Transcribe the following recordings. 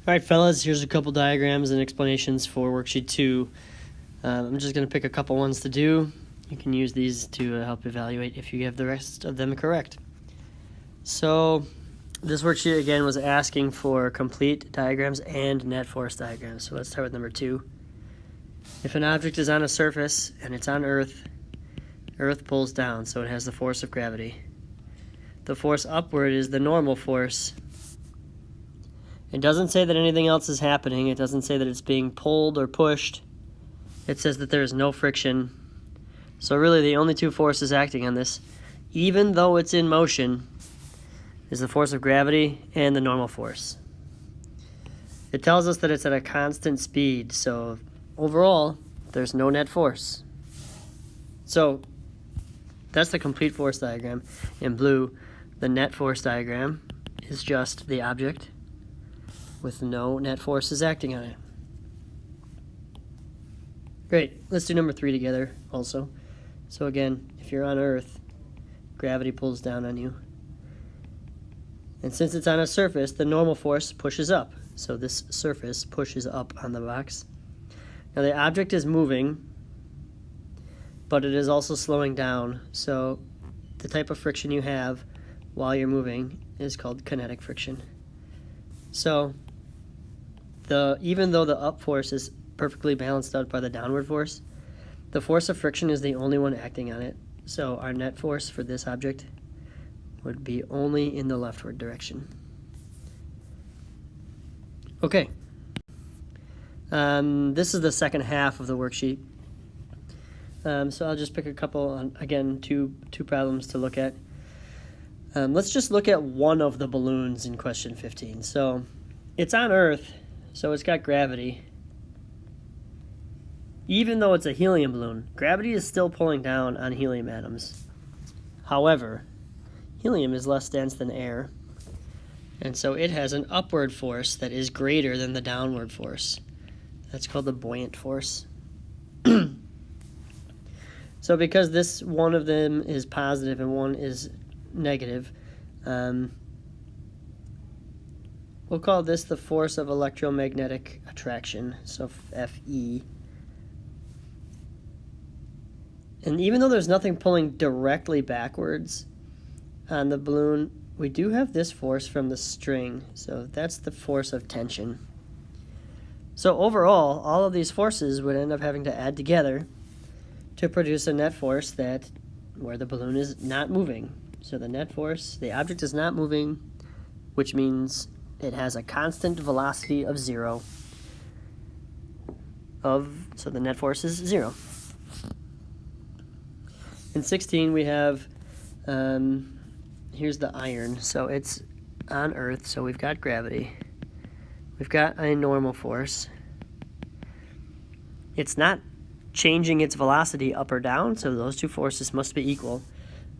All right, fellas, here's a couple diagrams and explanations for worksheet 2. I'm just going to pick a couple ones to do. You can use these to help evaluate if you have the rest of them correct. So this worksheet, again, was asking for complete diagrams and net force diagrams. So let's start with number 2. If an object is on a surface and it's on Earth, Earth pulls down, so it has the force of gravity. The force upward is the normal force. It doesn't say that anything else is happening. It doesn't say that it's being pulled or pushed. It says that there is no friction. So really the only two forces acting on this, even though it's in motion, is the force of gravity and the normal force. It tells us that it's at a constant speed, so overall there's no net force. So that's the complete force diagram. In blue, the net force diagram is just the object with no net forces acting on it. Great, let's do number 3 together also. So again, if you're on Earth, gravity pulls down on you. And since it's on a surface, the normal force pushes up. So this surface pushes up on the box. Now the object is moving, but it is also slowing down. So the type of friction you have while you're moving is called kinetic friction. So even though the up force is perfectly balanced out by the downward force, the force of friction is the only one acting on it. So our net force for this object would be only in the leftward direction. Okay. This is the second half of the worksheet. So I'll just pick a couple, again, two problems to look at. Let's just look at one of the balloons in question 15. So it's on Earth, so it's got gravity. Even though it's a helium balloon, gravity is still pulling down on helium atoms. However, helium is less dense than air, and so it has an upward force that is greater than the downward force. That's called the buoyant force. So because this one of them is positive and one is negative, we'll call this the force of electromagnetic attraction, so Fe. And even though there's nothing pulling directly backwards on the balloon, we do have this force from the string, so that's the force of tension. So overall, all of these forces would end up having to add together to produce a net force where the balloon is not moving. So the net force, the object is not moving, which means it has a constant velocity of 0. So the net force is 0. In 16 we have, here's the iron. So it's on Earth, so we've got gravity. We've got a normal force. It's not changing its velocity up or down, so those two forces must be equal.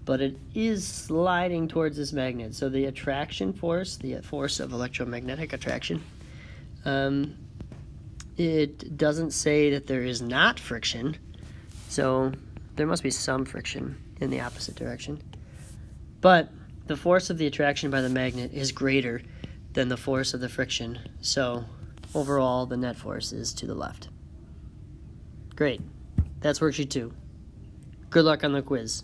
But it is sliding towards this magnet. So the attraction force, the force of electromagnetic attraction, it doesn't say that there is not friction. So there must be some friction in the opposite direction. But the force of the attraction by the magnet is greater than the force of the friction. So overall, the net force is to the left. Great. That's worksheet 2. Good luck on the quiz.